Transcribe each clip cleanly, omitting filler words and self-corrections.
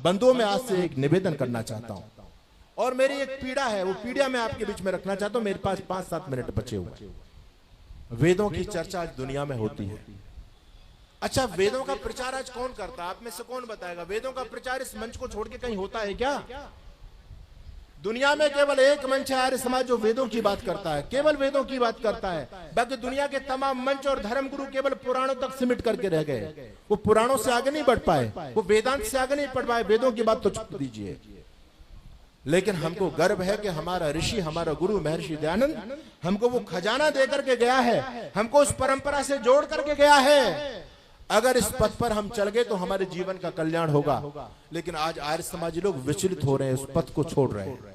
बंधुओं में आज से एक निवेदन करना चाहता हूं, और मेरी एक पीड़ा है, वो पीड़ा मैं आपके बीच में रखना चाहता हूं। मेरे पास 5-7 मिनट बचे हुए। वेदों की चर्चा आज दुनिया में होती है। अच्छा, वेदों का प्रचार आज कौन करता है? आप में से कौन बताएगा? वेदों का प्रचार इस मंच को छोड़ के कहीं होता है क्या? दुनिया में केवल एक मंच है, आर्य समाज, जो वेदों की बात करता है, केवल वेदों की बात करता है। बाकी दुनिया के तमाम मंच और धर्मगुरु केवल पुराणों तक सिमट करके रह गए। वो पुराणों से आगे नहीं बढ़ पाए, वो वेदांत से आगे नहीं बढ़ पाए। वेदों की बात तो छोड़ दीजिए। लेकिन हमको गर्व है कि हमारा ऋषि, हमारा गुरु महर्षि दयानंद हमको वो खजाना दे करके गया है, हमको उस परंपरा से जोड़ करके गया है। अगर इस पथ पर हम चल गए तो हमारे जीवन का कल्याण होगा। लेकिन आज आर्य समाजी लोग विचलित हो रहे हैं, उस पथ को छोड़ रहे हैं।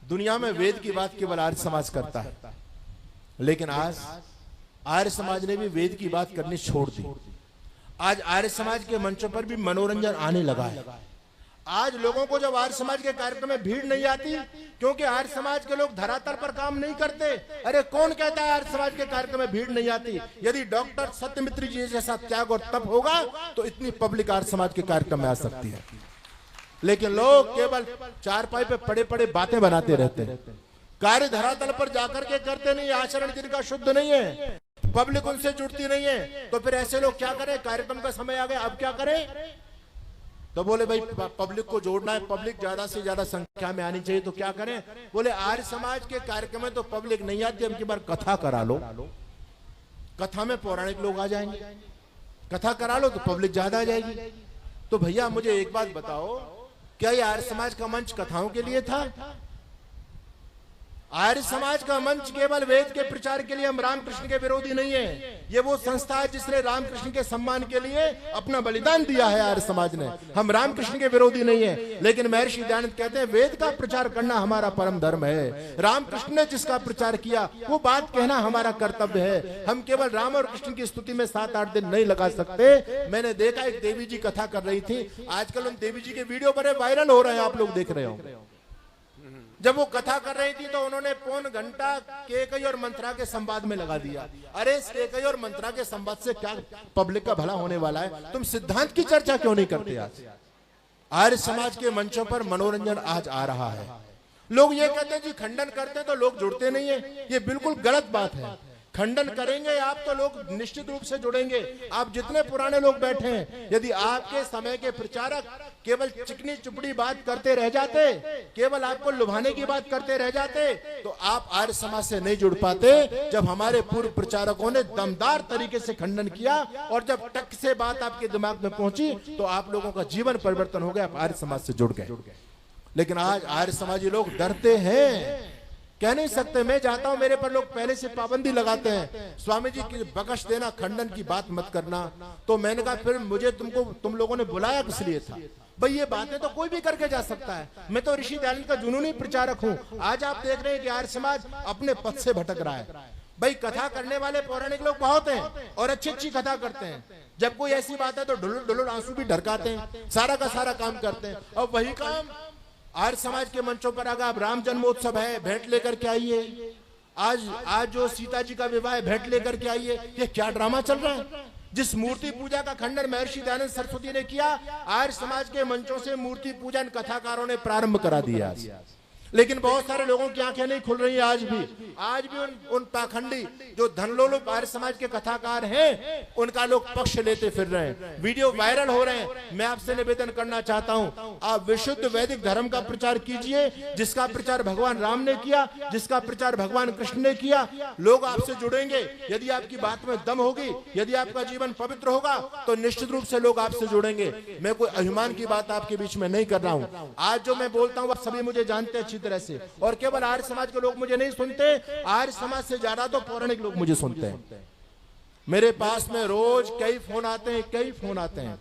दुनिया में वेद की बात केवल आर्य समाज करता है, लेकिन आज आर्य समाज ने भी वेद की बात करनी छोड़ दी। आज आर्य समाज के मंचों पर भी मनोरंजन आने लगा है। आज लोगों को जब आर्य समाज के कार्यक्रम में भीड़ नहीं आती, क्योंकि आर्य समाज के लोग धरातल पर काम नहीं करते। अरे कौन कहता है आर्य समाज के कार्यक्रम में भीड़ नहीं आती? यदि डॉक्टर सत्यमित्र जी जैसा त्याग और तप होगा तो इतनी पब्लिक आर्य समाज के कार्यक्रम में आ सकती है। लेकिन लोग केवल चारपाई पे पड़े पड़े बातें बनाते रहते हैं, कार्य धरातल पर जाकर के करते नहीं। आचरण जिनका शुद्ध नहीं है, पब्लिक उनसे जुड़ती नहीं है, तो फिर ऐसे लोग क्या करें? कार्यक्रम का समय आ गया, अब क्या करें? तो बोले भाई पब्लिक को जोड़ना है, पब्लिक ज्यादा से ज्यादा संख्या में आनी चाहिए, तो क्या करें? बोले आर्य समाज के कार्यक्रम में तो पब्लिक नहीं आती, अब की बार कथा करा लो। कथा में पौराणिक लोग आ जाएंगे, कथा करा लो तो पब्लिक ज्यादा आ जाएगी। तो भैया मुझे एक बात बताओ, क्या ये आर्य समाज का मंच कथाओं के लिए था? आर्य समाज का मंच केवल वेद के प्रचार के लिए। हम रामकृष्ण के विरोधी नहीं है, ये वो संस्था है जिसने रामकृष्ण के सम्मान के लिए अपना बलिदान दिया है आर्य समाज ने। हम रामकृष्ण के विरोधी नहीं है, लेकिन महर्षि दयानंद कहते हैं वेद का प्रचार करना हमारा परम धर्म है। रामकृष्ण ने जिसका प्रचार किया वो बात कहना हमारा कर्तव्य है। हम केवल राम और कृष्ण की स्तुति में 7-8 दिन नहीं लगा सकते। मैंने देखा एक देवी जी कथा कर रही थी, आजकल उन देवी जी के वीडियो बड़े वायरल हो रहे हैं, आप लोग देख रहे हो। जब वो कथा कर रही थी तो उन्होंने पौन घंटा केकई और मंत्रा के संवाद में लगा दिया। अरे इस केकई और मंत्रा के संवाद से क्या पब्लिक का भला होने वाला है? तुम सिद्धांत की चर्चा क्यों नहीं करते? आज आर्य समाज के मंचों पर मनोरंजन आज आ रहा है। लोग ये कहते हैं जी खंडन करते हैं तो लोग जुड़ते नहीं है, ये बिल्कुल गलत बात है। खंडन करेंगे आप तो लोग निश्चित रूप से जुड़ेंगे। आप जितने पुराने लोग बैठे हैं, यदि आपके समय के प्रचारक केवल चिकनी चुपड़ी बात करते रह जाते, केवल आपको लुभाने की बात करते रह जाते, तो आप आर्य समाज से नहीं जुड़ पाते। जब हमारे पूर्व प्रचारकों ने दमदार तरीके से खंडन किया और जब टक से बात आपके दिमाग में पहुंची तो आप लोगों का जीवन परिवर्तन हो गया, आप आर्य समाज से जुड़ गए। लेकिन आज आर्य समाजी लोग डरते हैं, कह नहीं सकते। मैं चाहता हूं, मेरे पर लोग पहले से पाबंदी लगाते हैं, स्वामी जी की बख्श देना, खंडन की बात मत करना। तो मैंने कहा फिर मुझे तुम लोगों ने बुलाया किस लिए था? भाई ये बातें तो कोई भी करके जा सकता है। मैं तो ऋषि दयानंद का जुनूनी प्रचारक हूं। आज आप देख रहे हैं कि आर्य समाज अपने पथ से भटक रहा है। भाई कथा करने वाले पौराणिक लोग बहुत हैं और अच्छी अच्छी कथा करते हैं। जब कोई ऐसी बात है तो ढुलुर ढुलुर आंसू भी ढरकाते हैं, सारा का सारा काम करते हैं। और वही काम आर्य समाज के मंचों पर अगर आप राम जन्मोत्सव है, भेंट लेकर के आइए। आज जो सीता जी का विवाह है, भेंट लेकर के आइए। ये क्या ड्रामा चल रहा है? जिस मूर्ति पूजा का खंडन महर्षि दयानंद सरस्वती ने किया, आर्य समाज के मंचों से मूर्ति पूजन कथाकारों ने प्रारंभ करा दिया। लेकिन बहुत सारे लोगों की आंखें नहीं खुल रही है। आज भी उन पाखंडी जो धनलोलुप आर्य समाज के कथाकार हैं, उनका लोग पक्ष लेते फिर रहे हैं, वीडियो वायरल हो रहे हैं। मैं आपसे निवेदन करना चाहता हूं, आप विशुद्ध वैदिक धर्म का प्रचार कीजिए, जिसका प्रचार भगवान राम ने किया, जिसका प्रचार भगवान कृष्ण ने किया। लोग आपसे जुड़ेंगे यदि आपकी बात में दम होगी, यदि आपका जीवन पवित्र होगा तो निश्चित रूप से लोग आपसे जुड़ेंगे। मैं कोई अभिमान की बात आपके बीच में नहीं कर रहा हूं। आज जो मैं बोलता हूं आप सभी मुझे जानते हैं तरह से, और केवल आर्य समाज के लोग मुझे नहीं सुनते, आर्य समाज से ज्यादा तो पौराणिक लोग मुझे सुनते हैं। मेरे पास में रोज कई फोन आते हैं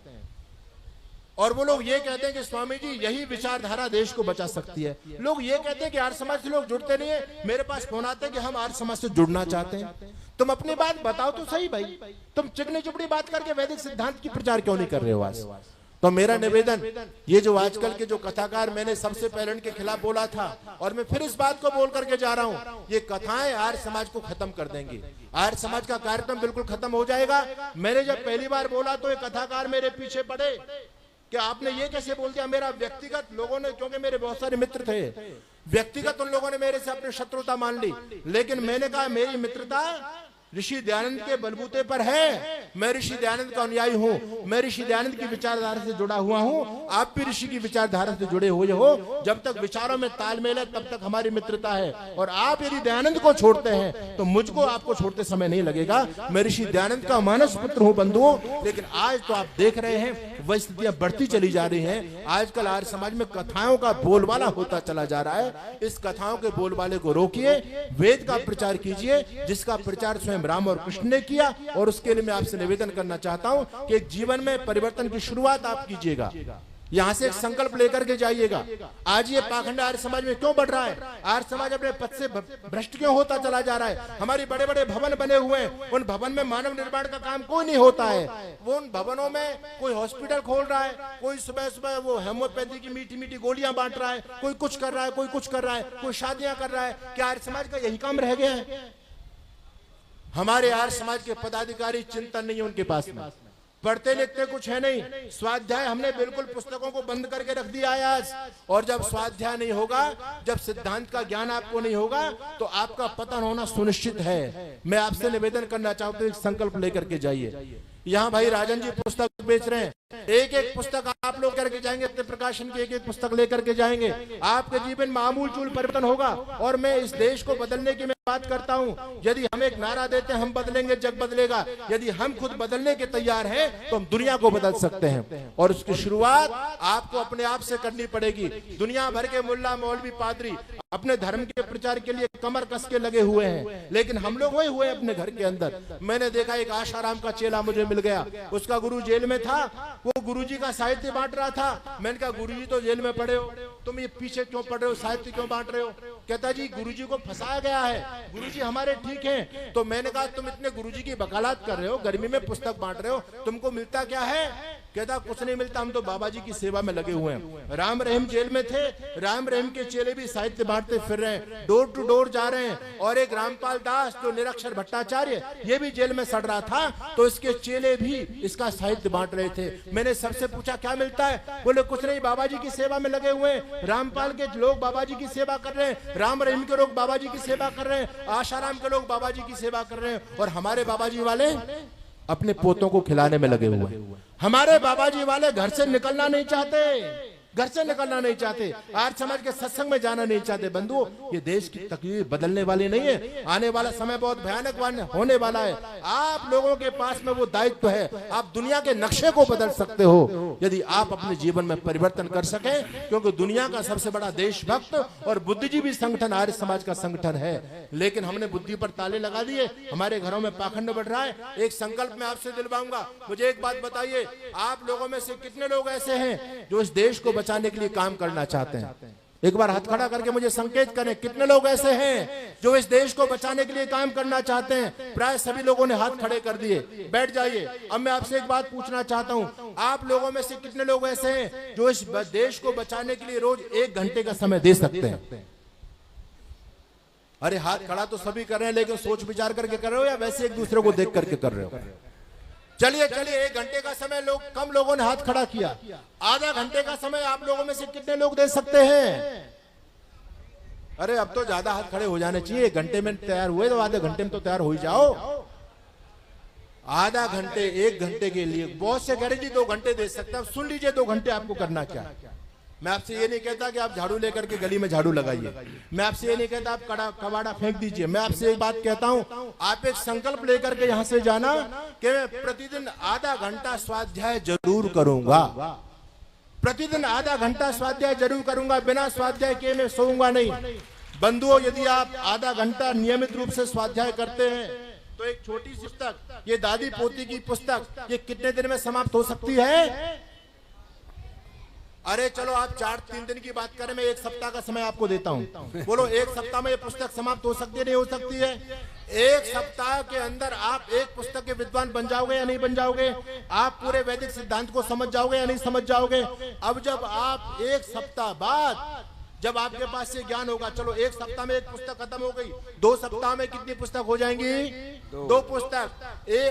और वो लोग ये कहते हैं कि स्वामी जी यही विचारधारा देश को बचा सकती है। लोग ये कहते हैं कि आर्य समाज से लोग जुड़ते नहीं है। मेरे पास फोन आते हैं कि हम आर्य समाज से जुड़ना चाहते हैं। तुम अपनी बात बताओ तो सही भाई, तुम चिकनी चुपड़ी बात करके वैदिक सिद्धांत की प्रचार क्यों नहीं कर रहे हो आज? तो मेरा निवेदन, ये जो आजकल के जो कथाकार, मैंने सबसे पहले इनके खिलाफ बोला था और मैं फिर इस बात को बोल करके जा रहा हूं, ये कथाएं आर्य समाज को खत्म कर देंगी। आर्य समाज का कार्यक्रम बिल्कुल खत्म हो जाएगा। मैंने जब पहली बार बोला तो ये कथाकार मेरे पीछे पड़े, कि आपने ये कैसे बोल दिया? मेरा व्यक्तिगत लोगों ने, क्योंकि मेरे बहुत सारे मित्र थे, व्यक्तिगत उन लोगों ने मेरे से अपनी शत्रुता मान ली, लेकिन मैंने कहा मेरी मित्रता ऋषि दयानंद के बलबूते पर है। मैं ऋषि दयानंद का अनुयायी हूँ, मैं ऋषि दयानंद की विचारधारा से जुड़ा हुआ हूँ, आप भी ऋषि की विचारधारा से जुड़े हुए हो। जब तक विचारों में तालमेल है तब तक हमारी मित्रता है। और आप यदि दयानंद को छोड़ते हैं तो मुझको आपको छोड़ते समय नहीं लगेगा। मैं ऋषि दयानंद का मानस पुत्र हूँ बंधुओं। लेकिन आज तो आप देख रहे हैं वह स्थितियां बढ़ती चली जा रही हैं। आजकल आर्य समाज में कथाओं का बोलबाला होता चला जा रहा है। इस कथाओं के बोलबाले को रोकिए, वेद का प्रचार कीजिए, जिसका प्रचार स्वयं राम और कृष्ण ने किया। और उसके लिए मैं आपसे निवेदन करना चाहता हूं कि एक जीवन में परिवर्तन की शुरुआत आप कीजिएगा, यहां से एक संकल्प लेकर के जाइएगा। आज ये पाखंड आर्य समाज में क्यों बढ़ रहा है? आर्य समाज अपने पद से भ्रष्ट क्यों होता चला जा रहा है? हमारे बड़े बड़े भवन बने हुए हैं, उन भवन में मानव निर्माण का काम कोई नहीं होता है। वो उन भवनों में कोई हॉस्पिटल खोल रहा है, कोई सुबह सुबह वो होम्योपैथी की मीठी मीठी गोलियां बांट रहा है, कोई कुछ कर रहा है, कोई कुछ कर रहा है, कोई शादियां कर रहा है। क्या आर्य समाज का यही काम रह गया है? हमारे आर्य समाज के पदाधिकारी चिंतन नहीं है उनके पास में, पढ़ते लिखते कुछ है नहीं। स्वाध्याय हमने बिल्कुल पुस्तकों को बंद करके रख दिया है आज। और जब स्वाध्याय नहीं होगा, जब सिद्धांत का ज्ञान आपको नहीं होगा, तो आपका पतन होना सुनिश्चित है। मैं आपसे निवेदन करना चाहता हूं, एक संकल्प लेकर के जाइए। यहाँ भाई राजन जी पुस्तक बेच रहे हैं, एक एक पुस्तक आप लोग करके जाएंगे, अपने प्रकाशन की एक एक पुस्तक लेकर के जाएंगे, आपके जीवन में आमूल चूल परिवर्तन होगा। और मैं इस देश को बदलने की मैं बात करता हूँ। यदि हम एक नारा देते हैं हम बदलेंगे जग बदलेगा, यदि हम खुद बदलने के तैयार हैं तो हम दुनिया को बदल सकते हैं। और उसकी शुरुआत आपको अपने आप से करनी पड़ेगी। दुनिया भर के मुल्ला मौलवी पादरी अपने धर्म के प्रचार के लिए कमर कस के लगे हुए हैं, लेकिन हम लोग वही हुए अपने घर के अंदर। मैंने देखा एक आशाराम का चेला मुझे मिल गया, उसका गुरु जेल में था, वो गुरुजी का साहित्य बांट रहा था। मैंने कहा गुरुजी तो जेल में पड़े हो, तुम ये पीछे क्यों पड़ रहे हो, साहित्य क्यों बांट रहे हो? कहता जी गुरुजी को फंसाया गया है, गुरुजी हमारे ठीक हैं। तो मैंने कहा तुम इतने गुरुजी की वकालत कर रहे हो, गर्मी में पुस्तक बांट रहे हो, तुमको मिलता क्या है? कहता कुछ नहीं मिलता, हम तो बाबा जी की सेवा में लगे हुए हैं। राम रहीम जेल में थे, राम रहीम के चेले भी साहित्य बांटते फिर रहे हैं, डोर टू डोर जा रहे हैं। और एक रामपाल दास जो निरक्षर भट्टाचार्य, ये भी जेल में सड़ रहा था, तो इसके चेले भी इसका साहित्य बांट रहे थे। मैंने सबसे पूछा क्या मिलता है? बोले कुछ नहीं, बाबा जी की सेवा में लगे हुए हैं। रामपाल के लोग बाबा जी की सेवा कर रहे हैं, राम रहीम के लोग बाबा जी की सेवा कर रहे हैं, आशाराम के लोग बाबा जी की सेवा कर रहे हैं। और हमारे बाबा जी वाले अपने पोतों को खिलाने में लगे हुए हैं। हमारे बाबा जी वाले घर से निकलना नहीं चाहते, घर से निकलना नहीं चाहते, आर्य समाज के सत्संग में जाना नहीं चाहते। बंधुओं, ये देश की तकदीर बदलने वाली नहीं है। आने वाला समय बहुत भयानक होने वाला है। आप लोगों के पास में वो दायित्व है, आप दुनिया के नक्शे को बदल सकते हो यदि आप अपने जीवन में परिवर्तन कर सके। क्योंकि दुनिया का सबसे बड़ा देशभक्त और बुद्धिजीवी संगठन आर्य समाज का संगठन है, लेकिन हमने बुद्धि पर ताले लगा दिए, हमारे घरों में पाखंड बढ़ रहा है। एक संकल्प मैं आपसे दिलवाऊंगा, मुझे एक बात बताइए, आप लोगों में से कितने लोग ऐसे हैं जो इस देश को बचाने के लिए काम करना चाहते हैं? एक बार हाथ खड़ा करके मुझे संकेत करें, कितने लोग ऐसे हैं जो इस देश को बचाने के लिए काम करना चाहते हैं? प्राय सभी लोगों ने हाथ खड़े कर दिए। बैठ जाइए। अब मैं आपसे एक बात पूछना चाहता हूं, आप लोगों में से कितने लोग ऐसे हैं जो इस देश को बचाने के लिए रोज 1 घंटे का समय दे सकते हैं? अरे हाथ खड़ा तो सभी कर रहे हैं, लेकिन सोच विचार करके कर रहे हो या वैसे एक दूसरे को देख करके कर रहे हो? चलिए 1 घंटे का समय कम लोगों ने हाथ खड़ा किया। आधा घंटे का समय आप लोगों में से कितने लोग दे सकते हैं? अरे अब तो ज्यादा हाथ खड़े हो जाने चाहिए। 1 घंटे में तैयार हुए तो आधे घंटे में तो तैयार हो ही जाओ। आधा घंटे 1 घंटे के लिए बहुत से कह रहे जी 2 घंटे दे सकते हैं। सुन लीजिए 2 घंटे आपको करना क्या है। मैं आपसे ये नहीं कहता कि आप झाड़ू लेकर के गली में झाड़ू लगाइए, मैं आपसे ये नहीं कहता आप कबाड़ा फेंक दीजिए। मैं आपसे एक बात कहता हूं, आप एक संकल्प लेकर के यहां से जाना कि मैं प्रतिदिन आधा घंटा स्वाध्याय जरूर करूंगा, प्रतिदिन आधा घंटा स्वाध्याय जरूर करूंगा, बिना स्वाध्याय के मैं सोऊंगा नहीं। बंधुओं, यदि आप आधा घंटा नियमित रूप से स्वाध्याय करते हैं तो एक छोटी सी पुस्तक, ये दादी पोती की पुस्तक, ये कितने दिन में समाप्त हो सकती है? अरे चलो आप 4-3 दिन की बात करें, मैं 1 सप्ताह का समय आपको देता हूं। बोलो 1 सप्ताह में ये पुस्तक समाप्त हो सकती है नहीं हो सकती है? 1 सप्ताह के अंदर आप एक पुस्तक के विद्वान बन जाओगे या नहीं बन जाओगे? आप पूरे वैदिक सिद्धांत को समझ जाओगे या नहीं समझ जाओगे? अब जब आप 1 सप्ताह बाद जब आपके पास ये ज्ञान होगा, चलो एक सप्ताह में एक पुस्तक खत्म हो गई, 2 सप्ताह में कितनी पुस्तक हो जाएंगी? 2 पुस्तक।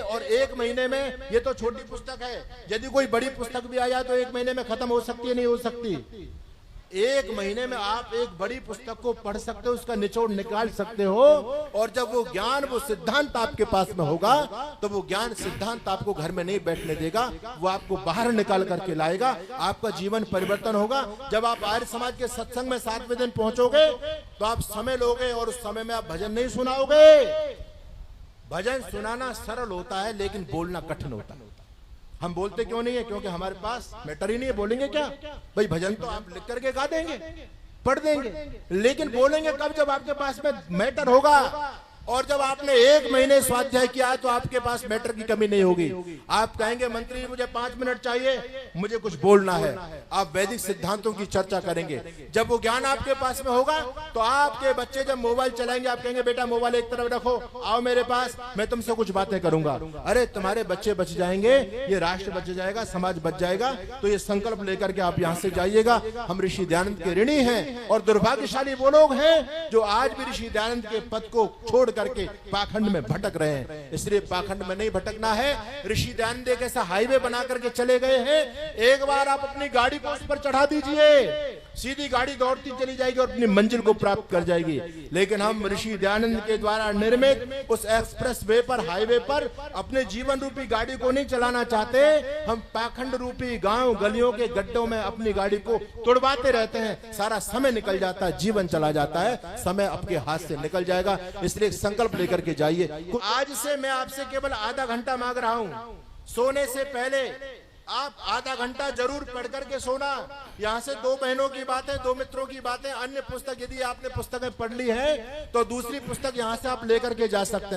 और 1 महीने में, ये तो छोटी पुस्तक है, यदि कोई बड़ी पुस्तक भी आ जाए तो 1 महीने में खत्म हो सकती है, नहीं हो सकती? 1 महीने में आप एक बड़ी पुस्तक को पढ़ सकते हो, उसका निचोड़ निकाल सकते हो, और जब वो ज्ञान, वो सिद्धांत आपके पास में होगा तो वो ज्ञान सिद्धांत आपको घर में नहीं बैठने देगा, वो आपको बाहर निकाल करके लाएगा, आपका जीवन परिवर्तन होगा। जब आप आर्य समाज के सत्संग में 7वें दिन पहुंचोगे तो आप समय लोगे, और उस समय में आप भजन नहीं सुनाओगे। भजन सुनाना सरल होता है लेकिन बोलना कठिन होता है। हम बोलते क्यों नहीं है? क्योंकि हमारे पास मैटर ही नहीं है। बोलेंगे क्या भाई? भजन तो आप लिख करके गा देंगे, पढ़ देंगे, लेकिन बोलेंगे कब? जब आपके पास में मैटर होगा। और जब आपने 1 महीने स्वाध्याय किया है तो आपके पास मैटर की कमी नहीं होगी। आप कहेंगे मंत्री मुझे 5 मिनट चाहिए, मुझे कुछ बोलना है। आप वैदिक सिद्धांतों की चर्चा करेंगे। जब वो ज्ञान आपके पास में होगा तो आपके बच्चे जब मोबाइल चलाएंगे, आप कहेंगे बेटा मोबाइल एक तरफ रखो, आओ मेरे पास, मैं तुमसे कुछ बातें करूंगा। अरे तुम्हारे बच्चे बच जाएंगे, ये राष्ट्र बच जाएगा, समाज बच जाएगा। तो ये संकल्प लेकर के आप यहाँ से जाइएगा। हम ऋषि दयानंद के ऋणी हैं, और दुर्भाग्यशाली वो लोग हैं जो आज भी ऋषि दयानंद के पद को छोड़ करके पाखंड में भटक रहे हैं। इसलिए पाखंड में नहीं भटकना है। ऋषि दयानंद एक ऐसा हाईवे बना करके चले गए हैं, एक बार आप अपनी गाड़ी को उस पर चढ़ा दीजिए, सीधी गाड़ी दौड़ती चली जाएगी और अपनी मंजिल को प्राप्त कर जाएगी। लेकिन हम ऋषि दयानंद के द्वारा निर्मित उस एक्सप्रेस वे पर, हाईवे पर अपने जीवन रूपी गाड़ी को नहीं चलाना चाहते। हम पाखंड रूपी गांव गलियों के गड्ढों में अपनी गाड़ी को तुड़वाते रहते हैं। सारा समय निकल जाता है, जीवन चला जाता है, समय आपके हाथ से निकल जाएगा। इसलिए संकल्प लेकर के जाइए। आज से मैं आपसे केवल आधा घंटा मांग रहा हूं। सोने से पहले आप आधा घंटा जरूर पढ़ करके सोना। यहाँ से 2 बहनों की बातें, 2 मित्रों की बातें, अन्य पुस्तक यदि आपने पुस्तकें पढ़ ली है तो दूसरी पुस्तक यहाँ से आप लेकर के जा सकते हैं।